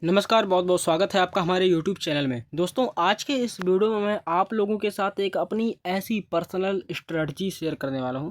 नमस्कार, बहुत बहुत स्वागत है आपका हमारे YouTube चैनल में। दोस्तों, आज के इस वीडियो में मैं आप लोगों के साथ एक अपनी ऐसी पर्सनल स्ट्रेटजी शेयर करने वाला हूं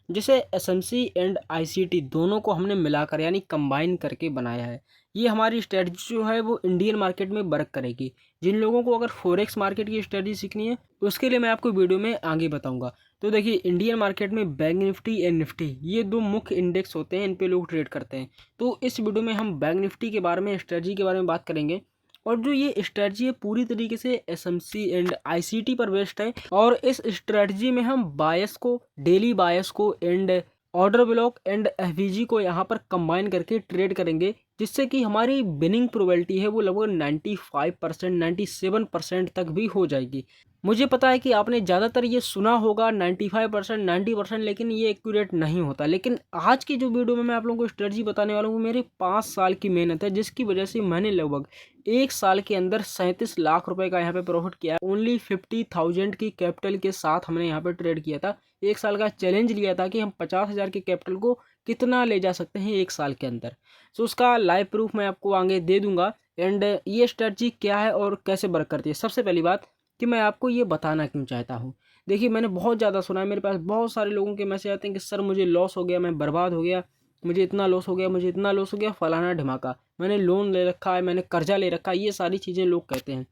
जिसे एसएमसी एंड आईसीटी दोनों को हमने मिलाकर यानी कंबाइन करके बनाया है। ये हमारी स्ट्रेटजी जो है वो इंडियन मार्केट में वर्क करेगी। जिन लोगों को अगर फॉरेक्स मार्केट की स्ट्रेटजी सीखनी है उसके लिए मैं आपको वीडियो में आगे बताऊँगा। तो देखिए, इंडियन मार्केट में बैंक निफ्टी एंड निफ्टी ये दो मुख्य इंडेक्स होते हैं, इन पे लोग ट्रेड करते हैं। तो इस वीडियो में हम बैंक निफ्टी के बारे में, स्ट्रेटजी के बारे में बात करेंगे। और जो ये स्ट्रेटजी है पूरी तरीके से एसएमसी एंड आईसीटी पर बेस्ड है। और इस स्ट्रेटजी में हम बायस को, डेली बायस को and order block and FVG को यहाँ पर कंबाइन करके ट्रेड करेंगे, जिससे कि हमारी विनिंग प्रोबेबिलिटी है वो लगभग 95% 97% तक भी हो जाएगी। मुझे पता है कि आपने ज़्यादातर ये सुना होगा 95% 90%, लेकिन ये एक्यूरेट नहीं होता। लेकिन आज की जो वीडियो में मैं आप लोगों को स्ट्रेटजी बताने वाला हूँ, मेरे 5 साल की मेहनत है, जिसकी वजह से मैंने लगभग 1 साल के अंदर 37 लाख रुपए का यहाँ पे प्रॉफिट किया। ओनली 50,000 की कैपिटल के साथ हमने यहाँ पे ट्रेड किया था। 1 साल का चैलेंज लिया था कि हम 50,000 के कैपिटल को कितना ले जा सकते हैं 1 साल के अंदर। सो उसका लाइव प्रूफ मैं आपको आगे दे दूंगा। एंड ये स्ट्रेटजी क्या है और कैसे वर्क करती है। सबसे पहली बात कि मैं आपको ये बताना क्यों चाहता हूँ। देखिए, मैंने बहुत ज़्यादा सुना है, मेरे पास बहुत सारे लोगों के मैसेज आते हैं कि सर मुझे लॉस हो गया, मैं बर्बाद हो गया, मुझे इतना लॉस हो गया, मुझे इतना लॉस हो गया, फलाना ढिमाका, मैंने लोन ले रखा है, मैंने कर्जा ले रखा है, ये सारी चीज़ें लोग कहते हैं।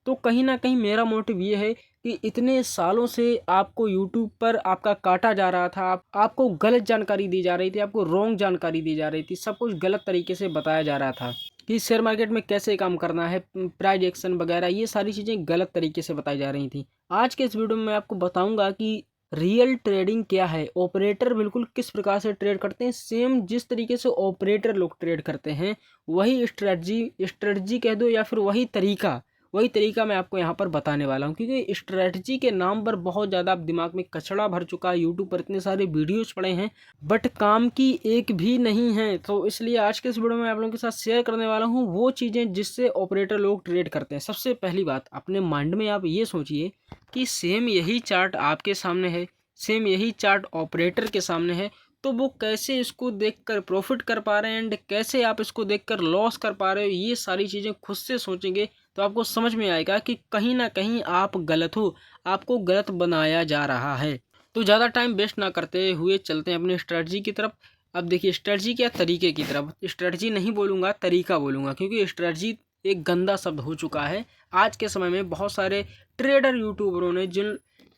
तो कहीं ना कहीं मेरा मोटिव ये है कि इतने सालों से आपको यूट्यूब पर आपका काटा जा रहा था, आपको गलत जानकारी दी जा रही थी, आपको रॉन्ग जानकारी दी जा रही थी, सब कुछ गलत तरीके से बताया जा रहा था कि शेयर मार्केट में कैसे काम करना है, प्राइस एक्शन वगैरह, ये सारी चीज़ें गलत तरीके से बताई जा रही थी। आज के इस वीडियो में मैं आपको बताऊंगा कि रियल ट्रेडिंग क्या है, ऑपरेटर बिल्कुल किस प्रकार से ट्रेड करते हैं। सेम जिस तरीके से ऑपरेटर लोग ट्रेड करते हैं वही स्ट्रेटजी कह दो या फिर वही तरीका मैं आपको यहाँ पर बताने वाला हूँ। क्योंकि स्ट्रेटजी के नाम पर बहुत ज़्यादा आप दिमाग में कचड़ा भर चुका है, यूट्यूब पर इतने सारे वीडियोस पड़े हैं बट काम की एक भी नहीं है। तो इसलिए आज के इस वीडियो में आप लोगों के साथ शेयर करने वाला हूँ वो चीज़ें जिससे ऑपरेटर लोग ट्रेड करते हैं। सबसे पहली बात, अपने माइंड में आप ये सोचिए कि सेम यही चार्ट आपके सामने है, सेम यही चार्ट ऑपरेटर के सामने है, तो वो कैसे इसको देखकर प्रॉफिट कर पा रहे हैं एंड कैसे आप इसको देखकर लॉस कर पा रहे हो, ये सारी चीज़ें खुद से सोचेंगे तो आपको समझ में आएगा कि कहीं ना कहीं आप गलत हो, आपको गलत बनाया जा रहा है। तो ज़्यादा टाइम वेस्ट ना करते हुए चलते हैं अपनी स्ट्रेटजी की तरफ। अब देखिए, स्ट्रेटजी क्या, तरीके की तरफ। स्ट्रेटजी नहीं बोलूँगा, तरीका बोलूँगा, क्योंकि स्ट्रेटजी एक गंदा शब्द हो चुका है आज के समय में। बहुत सारे ट्रेडर यूट्यूबरों ने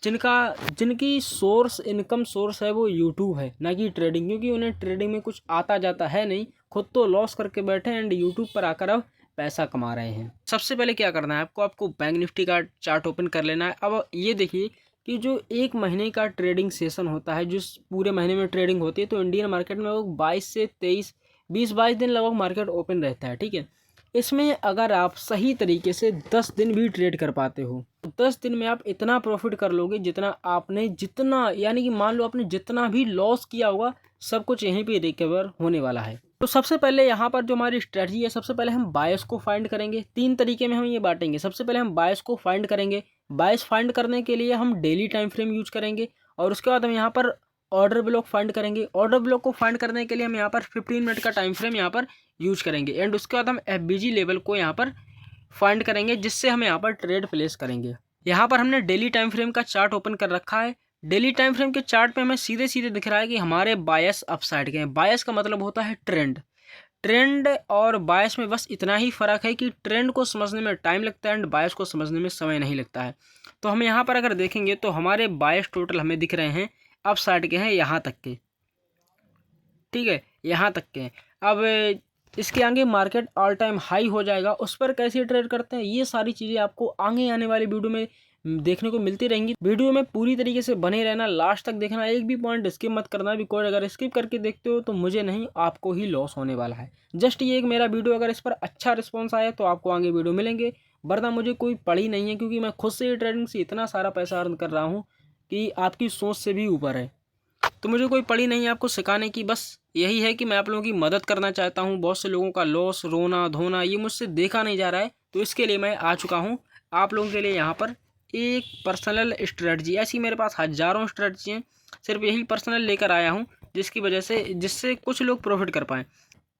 जिनकी सोर्स, इनकम सोर्स है वो यूट्यूब है, ना कि ट्रेडिंग। क्योंकि उन्हें ट्रेडिंग में कुछ आता जाता है नहीं, खुद तो लॉस करके बैठे एंड यूट्यूब पर आकर अब पैसा कमा रहे हैं। सबसे पहले क्या करना है आपको बैंक निफ्टी का चार्ट ओपन कर लेना है। अब ये देखिए कि जो 1 महीने का ट्रेडिंग सेशन होता है, जिस पूरे महीने में ट्रेडिंग होती है, तो इंडियन मार्केट में वो 22 से 23, 20-22 दिन लगभग मार्केट ओपन रहता है। ठीक है, इसमें अगर आप सही तरीके से 10 दिन भी ट्रेड कर पाते हो तो 10 दिन में आप इतना प्रॉफिट कर लोगे जितना यानी कि मान लो आपने जितना भी लॉस किया होगा सब कुछ यहीं पे रिकवर होने वाला है। तो सबसे पहले यहाँ पर जो हमारी स्ट्रेटजी है, सबसे पहले हम बायस को फाइंड करेंगे। 3 तरीके में हम ये बांटेंगे। सबसे पहले हम बायस को फाइंड करेंगे। बायस फाइंड करने के लिए हम डेली टाइम फ्रेम यूज करेंगे और उसके बाद हम यहाँ पर ऑर्डर ब्लॉक फाइंड करेंगे। ऑर्डर ब्लॉक को फाइंड करने के लिए हम यहाँ पर 15 मिनट का टाइम फ्रेम यहाँ पर यूज करेंगे एंड उसके बाद हम एफबीजी लेवल को यहाँ पर फाइंड करेंगे, जिससे हम यहाँ पर ट्रेड प्लेस करेंगे। यहाँ पर हमने डेली टाइम फ्रेम का चार्ट ओपन कर रखा है। डेली टाइम फ्रेम के चार्ट पे हमें सीधे सीधे दिख रहा है कि हमारे बायस अपसाइड के हैं। बायस का मतलब होता है ट्रेंड और बायस में बस इतना ही फर्क है कि ट्रेंड को समझने में टाइम लगता है एंड बायस को समझने में समय नहीं लगता है। तो हम यहाँ पर अगर देखेंगे तो हमारे बायस टोटल हमें दिख रहे हैं अपसाइड के हैं, यहाँ तक के। ठीक है, यहाँ तक के हैं। अब इसके आगे मार्केट ऑल टाइम हाई हो जाएगा, उस पर कैसे ट्रेड करते हैं, ये सारी चीज़ें आपको आगे आने वाली वीडियो में देखने को मिलती रहेंगी। वीडियो में पूरी तरीके से बने रहना, लास्ट तक देखना, एक भी पॉइंट स्किप मत करना। बिकॉज अगर स्किप करके देखते हो तो मुझे नहीं, आपको ही लॉस होने वाला है। जस्ट ये एक मेरा वीडियो, अगर इस पर अच्छा रिस्पॉन्स आया तो आपको आगे वीडियो मिलेंगे, वरना मुझे कोई पड़ी नहीं है। क्योंकि मैं खुद से ट्रेडिंग से इतना सारा पैसा अर्न कर रहा हूँ कि आपकी सोच से भी ऊपर है। तो मुझे कोई पड़ी नहीं है आपको सिखाने की, बस यही है कि मैं आप लोगों की मदद करना चाहता हूँ। बहुत से लोगों का लॉस, रोना धोना ये मुझसे देखा नहीं जा रहा है, तो इसके लिए मैं आ चुका हूँ आप लोगों के लिए यहाँ पर एक पर्सनल स्ट्रेटजी। ऐसी मेरे पास हज़ारों स्ट्रेटजी हैं, सिर्फ यही पर्सनल लेकर आया हूँ जिससे कुछ लोग प्रॉफिट कर पाएँ।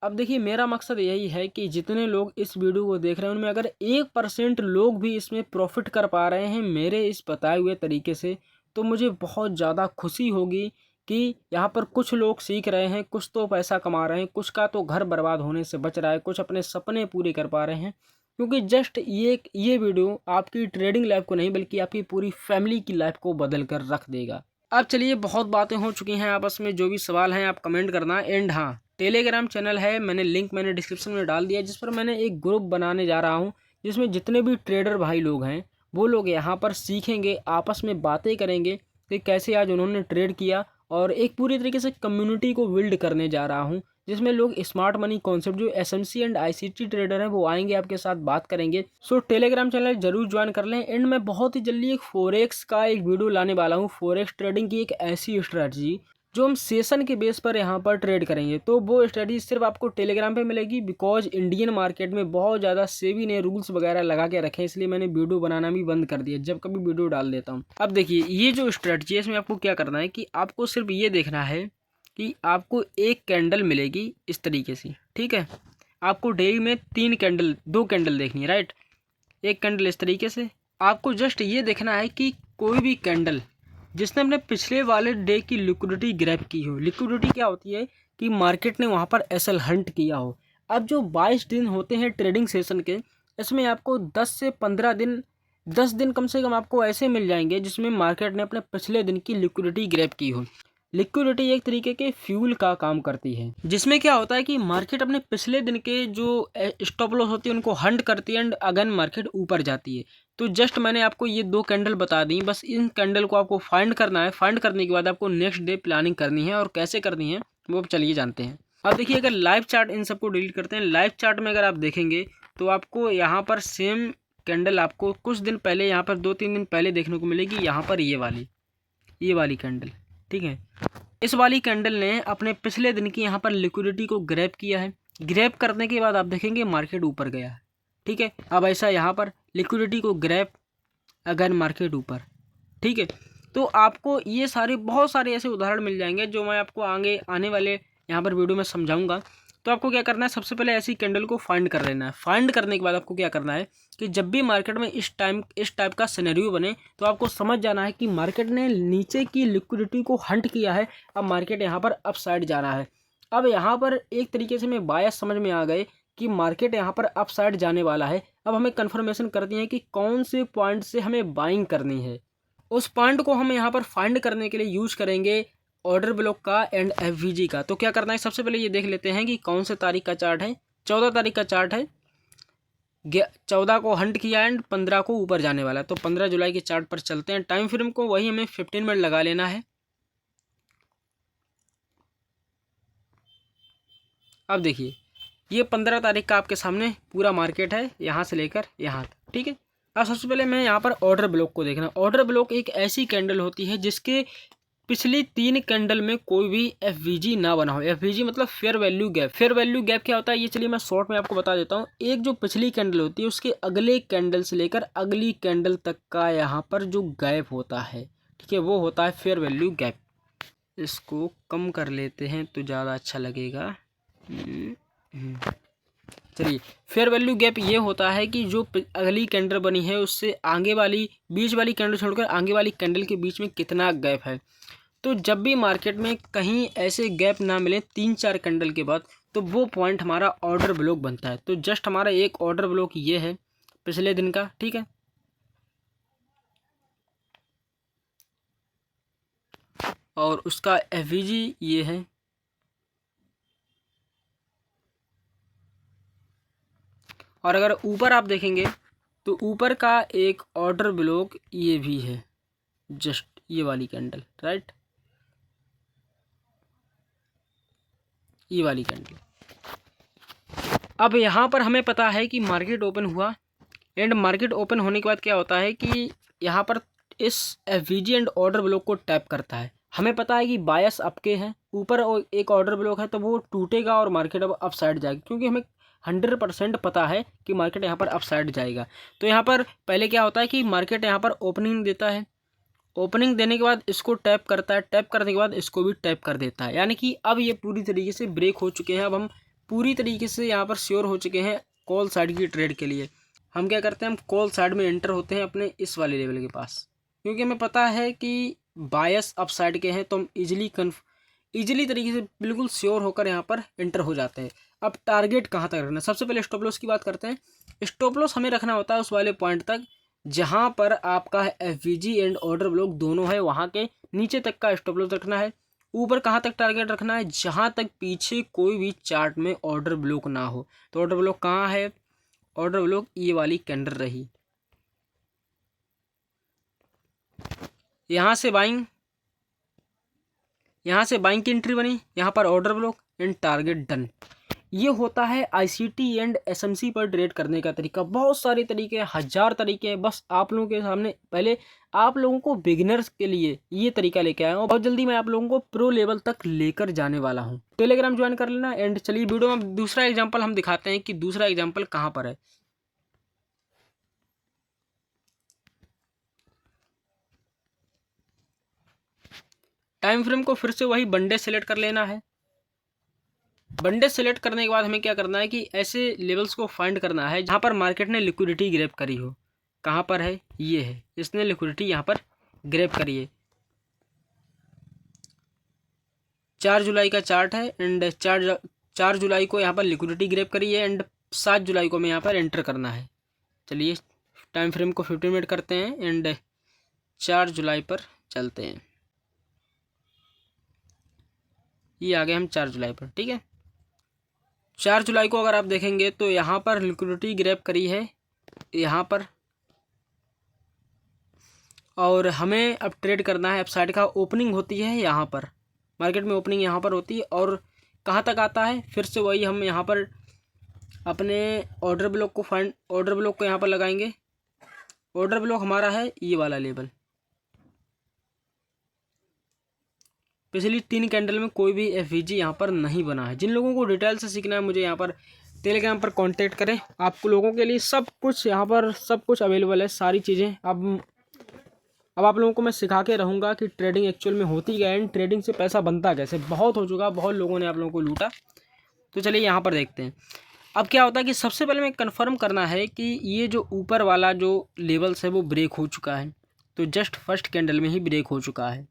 अब देखिए मेरा मकसद यही है कि जितने लोग इस वीडियो को देख रहे हैं उनमें अगर 1% लोग भी इसमें प्रॉफिट कर पा रहे हैं मेरे इस बताए हुए तरीके से, तो मुझे बहुत ज़्यादा खुशी होगी कि यहाँ पर कुछ लोग सीख रहे हैं, कुछ तो पैसा कमा रहे हैं, कुछ का तो घर बर्बाद होने से बच रहा है, कुछ अपने सपने पूरे कर पा रहे हैं। क्योंकि जस्ट ये वीडियो आपकी ट्रेडिंग लाइफ को नहीं बल्कि आपकी पूरी फैमिली की लाइफ को बदल कर रख देगा। अब चलिए बहुत बातें हो चुकी हैं आपस में, जो भी सवाल हैं आप कमेंट करना। एंड हाँ, टेलीग्राम चैनल है, लिंक मैंने डिस्क्रिप्शन में डाल दिया, जिस पर मैंने एक ग्रुप बनाने जा रहा हूँ जिसमें जितने भी ट्रेडर भाई लोग हैं वो लोग यहाँ पर सीखेंगे, आपस में बातें करेंगे कि कैसे आज उन्होंने ट्रेड किया, और एक पूरी तरीके से कम्युनिटी को बिल्ड करने जा रहा हूँ जिसमें लोग स्मार्ट मनी कॉन्सेप्ट जो एसएमसी एंड आईसीटी ट्रेडर हैं वो आएंगे, आपके साथ बात करेंगे। सो टेलीग्राम चैनल जरूर ज्वाइन कर लें। एंड मैं बहुत ही जल्दी एक फॉरेक्स का एक वीडियो लाने वाला हूँ, फॉरेक्स ट्रेडिंग की एक ऐसी स्ट्रेटजी जो हम सेशन के बेस पर यहाँ पर ट्रेड करेंगे। तो वो स्ट्रेटजी सिर्फ आपको टेलीग्राम पे मिलेगी, बिकॉज इंडियन मार्केट में बहुत ज़्यादा सेबी ने रूल्स वगैरह लगा के रखे हैं, इसलिए मैंने वीडियो बनाना भी बंद कर दिया, जब कभी वीडियो डाल देता हूँ। अब देखिए ये जो स्ट्रेटजी है इसमें आपको क्या करना है कि आपको सिर्फ ये देखना है कि आपको एक कैंडल मिलेगी इस तरीके से, ठीक है। आपको डेली में 2 कैंडल देखनी है, राइट। एक कैंडल इस तरीके से, आपको जस्ट ये देखना है कि कोई भी कैंडल जिसने अपने पिछले वाले डे की लिक्विडिटी ग्रैब की हो। लिक्विडिटी क्या होती है कि मार्केट ने वहाँ पर एसएल हंट किया हो। अब जो 22 दिन होते हैं ट्रेडिंग सेशन के, इसमें आपको 10 से 15 दिन, 10 दिन कम से कम आपको ऐसे मिल जाएंगे जिसमें मार्केट ने अपने पिछले दिन की लिक्विडिटी ग्रैब की हो। लिक्विडिटी एक तरीके के फ्यूल का काम करती है, जिसमें क्या होता है कि मार्केट अपने पिछले दिन के जो स्टॉप लॉस होती है उनको हंट करती है एंड अगेन मार्केट ऊपर जाती है। तो जस्ट मैंने आपको ये 2 कैंडल बता दी, बस इन कैंडल को आपको फाइंड करना है। फाइंड करने के बाद आपको नेक्स्ट डे प्लानिंग करनी है, और कैसे करनी है वो चलिए जानते हैं। अब देखिए अगर लाइव चार्ट इन सबको डिलीट करते हैं, लाइव चार्ट में अगर आप देखेंगे तो आपको यहाँ पर सेम कैंडल आपको कुछ दिन पहले यहाँ पर 2-3 दिन पहले देखने को मिलेगी। यहाँ पर ये वाली कैंडल, ठीक है। इस वाली कैंडल ने अपने पिछले दिन की यहाँ पर लिक्विडिटी को ग्रैब किया है। ग्रैब करने के बाद आप देखेंगे मार्केट ऊपर गया है, ठीक है। अब ऐसा यहाँ पर लिक्विडिटी को ग्रैब, अगर मार्केट ऊपर, ठीक है। तो आपको ये बहुत सारे ऐसे उदाहरण मिल जाएंगे जो मैं आपको आगे आने वाले यहाँ पर वीडियो में समझाऊंगा। तो आपको क्या करना है, सबसे पहले ऐसी कैंडल को फाइंड कर लेना है। फाइंड करने के बाद आपको क्या करना है कि जब भी मार्केट में इस टाइप का सिनेरियो बने तो आपको समझ जाना है कि मार्केट ने नीचे की लिक्विडिटी को हंट किया है, अब मार्केट यहाँ पर अप साइड जा रहा है। अब यहाँ पर एक तरीके से मैं बायस समझ में आ गए कि मार्केट यहाँ पर अप साइड जाने वाला है। अब हमें कन्फर्मेशन करनी है कि कौन से पॉइंट से हमें बाइंग करनी है। उस पॉइंट को हम यहाँ पर फाइंड करने के लिए यूज करेंगे ऑर्डर ब्लॉक का एंड एफवीजी का। तो क्या करना है, सबसे पहले ये देख लेते हैं कि कौन से तारीख का चार्ट है। 14 तारीख का चार्ट है। 14 को हंट किया एंड 15 को ऊपर जाने वाला है। तो 15 जुलाई के चार्ट पर चलते हैं। टाइम फ्रेम को वही हमें 15 मिनट लगा लेना है। अब देखिए ये 15 तारीख का आपके सामने पूरा मार्केट है, यहाँ से लेकर यहाँ तक, ठीक है। अब सबसे पहले मैं यहाँ पर ऑर्डर ब्लॉक को देखना। ऑर्डर ब्लॉक एक ऐसी कैंडल होती है जिसके पिछली 3 कैंडल में कोई भी एफवीजी ना बना हो। एफवीजी मतलब fair value gap. Fair value gap क्या होता है ये चलिए मैं शॉर्ट में आपको बता देता हूँ। एक जो पिछली कैंडल होती है उसके अगले कैंडल से लेकर अगली कैंडल तक का यहाँ पर जो गैप होता है, ठीक है, वो होता है फेयर वैल्यू गैप। इसको कम कर लेते हैं तो ज़्यादा अच्छा लगेगा। चलिए, फेयर वैल्यू गैप ये होता है कि जो अगली कैंडल बनी है उससे आगे वाली, बीच वाली कैंडल छोड़कर आगे वाली कैंडल के बीच में कितना गैप है। तो जब भी मार्केट में कहीं ऐसे गैप ना मिले 3-4 कैंडल के बाद, तो वो पॉइंट हमारा ऑर्डर ब्लॉक बनता है। तो जस्ट हमारा एक ऑर्डर ब्लॉक ये है पिछले दिन का, ठीक है। और उसका एफवीजी ये है। और अगर ऊपर आप देखेंगे तो ऊपर का एक ऑर्डर ब्लॉक ये भी है, जस्ट ये वाली कैंडल, राइट, ये वाली कैंडल। अब यहाँ पर हमें पता है कि मार्केट ओपन हुआ एंड मार्केट ओपन होने के बाद क्या होता है कि यहाँ पर इस एफवीजी एंड ऑर्डर ब्लॉक को टैप करता है। हमें पता है कि बायस आपके हैं, ऊपर एक ऑर्डर ब्लॉक है तो वो टूटेगा और मार्केट अब अप साइड जाएगी, क्योंकि हमें 100% पता है कि मार्केट यहाँ पर अप साइड जाएगा। तो यहाँ पर पहले क्या होता है कि मार्केट यहाँ पर ओपनिंग देता है। ओपनिंग देने के बाद इसको टैप करता है, टैप करने के बाद इसको भी टैप कर देता है, यानी कि अब ये पूरी तरीके से ब्रेक हो चुके हैं। अब हम पूरी तरीके से यहाँ पर श्योर हो चुके हैं कॉल साइड की ट्रेड के लिए। हम क्या करते हैं, हम कॉल साइड में एंटर होते हैं अपने इस वाले लेवल के पास, क्योंकि हमें पता है कि बायस अप साइड के हैं, तो हम इजीली तरीके से बिल्कुल श्योर होकर यहाँ पर एंटर हो जाते हैं। अब टारगेट कहाँ तक रखना है, सबसे पहले स्टॉप लॉस की बात करते हैं। स्टॉप लॉस हमें रखना होता है उस वाले पॉइंट तक जहाँ पर आपका एफवीजी एंड ऑर्डर ब्लॉक दोनों है, वहाँ के नीचे तक का स्टॉप लॉस रखना है। ऊपर कहाँ तक टारगेट रखना है, जहाँ तक पीछे कोई भी चार्ट में ऑर्डर ब्लॉक ना हो। तो ऑर्डर ब्लॉक कहाँ है, ऑर्डर ब्लॉक ये वाली कैंडल रही, यहाँ से बाइंग की एंट्री बनी, यहाँ पर order block and target done. ये होता है आईसीटी एंड एसएमसी पर ट्रेड करने का तरीका। बहुत सारे तरीके, 1000 तरीके हैं, बस आप लोगों के सामने पहले आप लोगों को बिगिनर्स के लिए ये तरीका लेके आया हूँ। बहुत जल्दी मैं आप लोगों को प्रो लेवल तक लेकर जाने वाला हूँ। टेलीग्राम ज्वाइन कर लेना। एंड चलिए वीडियो में दूसरा एग्जाम्पल हम दिखाते हैं कि दूसरा एग्जाम्पल कहाँ पर है। टाइम फ्रेम को फिर से वही बंडे सेलेक्ट कर लेना है। बंडे सेलेक्ट करने के बाद हमें क्या करना है कि ऐसे लेवल्स को फाइंड करना है जहाँ पर मार्केट ने लिक्विडिटी ग्रैब करी हो। कहाँ पर है, ये है, इसने लिक्विडिटी यहाँ पर ग्रैब करी है। 4 जुलाई का चार्ट है एंड 4 जुलाई को यहाँ पर लिक्विडिटी ग्रैब करी है एंड 7 जुलाई को हमें यहाँ पर एंटर करना है। चलिए टाइम फ्रेम को 15 मिनट करते हैं एंड 4 जुलाई पर चलते हैं। ये आ गए हम 4 जुलाई पर, ठीक है। 4 जुलाई को अगर आप देखेंगे तो यहाँ पर लिक्विडिटी ग्रैब करी है यहाँ पर, और हमें अब ट्रेड करना है। अब साइड का ओपनिंग होती है यहाँ पर, मार्केट में ओपनिंग यहाँ पर होती है और कहाँ तक आता है, फिर से वही हम यहाँ पर अपने ऑर्डर ब्लॉक को यहाँ पर लगाएंगे। ऑर्डर ब्लॉक हमारा है ये वाला लेवल। पिछली 3 कैंडल में कोई भी एफवीजी यहाँ पर नहीं बना है। जिन लोगों को डिटेल से सीखना है मुझे यहाँ पर टेलीग्राम पर कांटेक्ट करें। आप लोगों के लिए सब कुछ यहाँ पर सब कुछ अवेलेबल है, सारी चीज़ें। अब आप लोगों को मैं सिखा के रहूँगा कि ट्रेडिंग एक्चुअल में होती क्या है, ट्रेडिंग से पैसा बनता कैसे। बहुत हो चुका, बहुत लोगों ने आप लोगों को लूटा। तो चलिए यहाँ पर देखते हैं। अब क्या होता है कि सबसे पहले मैं कन्फर्म करना है कि ये जो ऊपर वाला जो लेवल्स है वो ब्रेक हो चुका है। तो जस्ट फर्स्ट कैंडल में ही ब्रेक हो चुका है,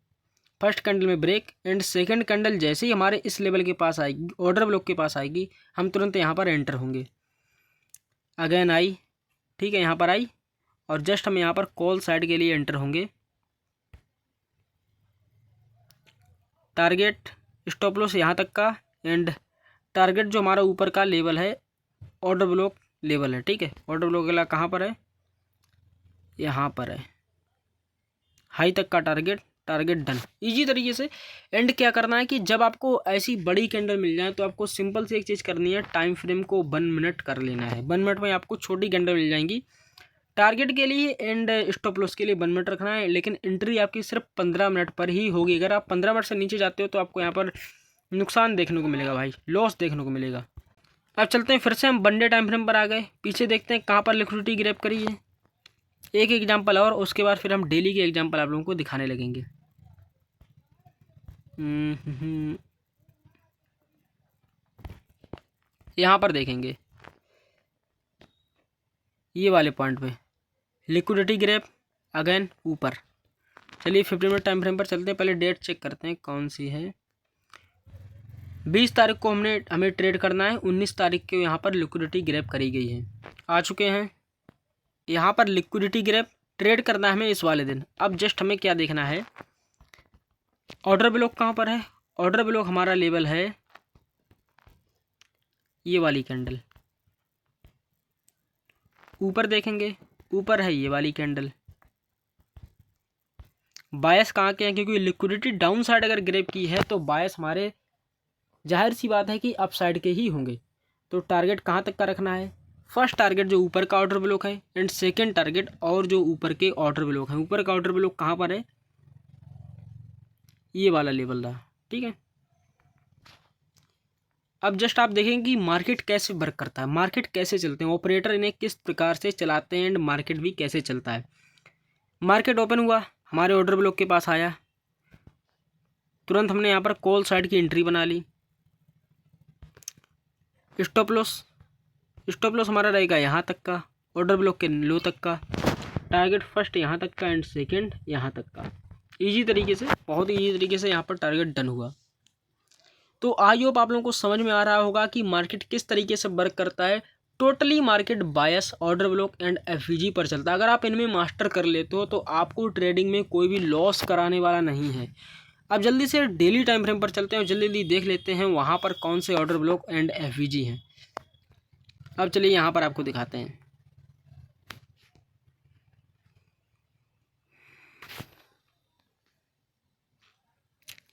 फर्स्ट कैंडल में ब्रेक एंड सेकंड कैंडल जैसे ही हमारे इस लेवल के पास आएगी, ऑर्डर ब्लॉक के पास आएगी, हम तुरंत यहाँ पर एंटर होंगे। अगेन आई, ठीक है, यहाँ पर आई और जस्ट हम यहाँ पर कॉल साइड के लिए एंटर होंगे। टारगेट स्टॉप लॉस यहाँ तक का एंड टारगेट जो हमारा ऊपर का लेवल है ऑर्डर ब्लॉक लेवल है, ठीक है। ऑर्डर ब्लॉक वाला कहाँ पर है, यहाँ पर है, हाई तक का टारगेट डन। इजी तरीके से एंड क्या करना है कि जब आपको ऐसी बड़ी कैंडल मिल जाए तो आपको सिंपल से एक चीज़ करनी है, टाइम फ्रेम को 1 मिनट कर लेना है। 1 मिनट में आपको छोटी कैंडल मिल जाएंगी टारगेट के लिए एंड स्टॉप लॉस के लिए 1 मिनट रखना है। लेकिन एंट्री आपकी सिर्फ 15 मिनट पर ही होगी। अगर आप 15 मिनट से नीचे जाते हो तो आपको यहाँ पर नुकसान देखने को मिलेगा भाई, लॉस देखने को मिलेगा। अब चलते हैं फिर से हम बंडे टाइम फ्रेम पर आ गए, पीछे देखते हैं कहाँ पर लिक्विडिटी ग्रैब करी है। एक एग्जाम्पल और उसके बाद फिर हम डेली के एग्जाम्पल आप लोगों को दिखाने लगेंगे। यहाँ पर देखेंगे ये वाले पॉइंट पे लिक्विडिटी ग्रैब अगेन ऊपर। चलिए 15 मिनट टाइम फ्रेम पर चलते हैं। पहले डेट चेक करते हैं कौन सी है। 20 तारीख को हमें ट्रेड करना है। 19 तारीख को यहाँ पर लिक्विडिटी ग्रैब करी गई है, आ चुके हैं यहाँ पर लिक्विडिटी ग्रैब। ट्रेड करना है हमें इस वाले दिन। अब जस्ट हमें क्या देखना है, ऑर्डर ब्लॉक कहाँ पर है। ऑर्डर ब्लॉक हमारा लेवल है ये वाली कैंडल, ऊपर देखेंगे ऊपर है ये वाली कैंडल। बायस कहाँ के हैं, क्योंकि लिक्विडिटी डाउन साइड अगर ग्रैब की है तो बायस हमारे जाहिर सी बात है कि अप साइड के ही होंगे। तो टारगेट कहाँ तक का रखना है, फर्स्ट टारगेट जो ऊपर का ऑर्डर ब्लॉक है एंड सेकंड टारगेट और जो ऊपर के ऑर्डर ब्लॉक है। ऊपर का ऑर्डर ब्लॉक कहाँ पर है, ये वाला लेवल रहा, ठीक है। अब जस्ट आप देखेंगे कि मार्केट कैसे वर्क करता है, मार्केट कैसे चलते हैं, ऑपरेटर इन्हें किस प्रकार से चलाते हैं एंड मार्केट भी कैसे चलता है। मार्केट ओपन हुआ, हमारे ऑर्डर ब्लॉक के पास आया, तुरंत हमने यहाँ पर कॉल साइड की एंट्री बना ली। स्टॉप लॉस हमारा रहेगा यहाँ तक का, ऑर्डर ब्लॉक के लो तक का, टारगेट फर्स्ट यहाँ तक का एंड सेकंड यहाँ तक का। इजी तरीके से, बहुत ईजी तरीके से यहाँ पर टारगेट डन हुआ। तो आई होप आप लोगों को समझ में आ रहा होगा कि मार्केट किस तरीके से वर्क करता है। Totally market bias, order block and FVG पर चलता है। अगर आप इनमें मास्टर कर लेते हो तो आपको ट्रेडिंग में कोई भी लॉस कराने वाला नहीं है। अब जल्दी से डेली टाइम फ्रेम पर चलते हैं और जल्दी देख लेते हैं वहाँ पर कौन से ऑर्डर ब्लॉक एंड एफवीजी हैं। अब चलिए यहाँ पर आपको दिखाते हैं।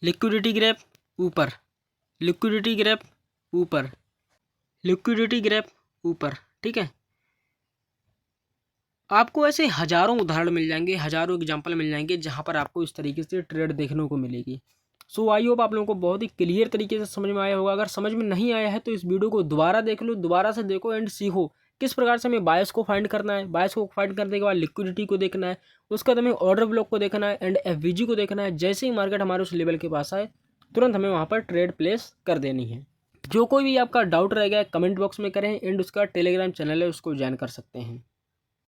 लिक्विडिटी ग्रैप ऊपर, लिक्विडिटी ग्रैप ऊपर, लिक्विडिटी ग्रैप ऊपर, ठीक है। आपको ऐसे हज़ारों उदाहरण मिल जाएंगे, हज़ारों एग्जांपल मिल जाएंगे जहां पर आपको इस तरीके से ट्रेड देखने को मिलेगी। सो आई होप आप लोगों को बहुत ही क्लियर तरीके से समझ में आया होगा। अगर समझ में नहीं आया है तो इस वीडियो को दोबारा देख लो, दोबारा से देखो एंड सीखो किस प्रकार से हमें बायस को फाइंड करना है। बायस को फाइंड करने के बाद लिक्विडिटी को देखना है, उसके बाद हमें ऑर्डर ब्लॉक को देखना है एंड एफवीजी को देखना है। जैसे ही मार्केट हमारे उस लेवल के पास आए तुरंत हमें वहाँ पर ट्रेड प्लेस कर देनी है। जो कोई भी आपका डाउट रह गया कमेंट बॉक्स में करें एंड उसका टेलीग्राम चैनल है उसको ज्वाइन कर सकते हैं।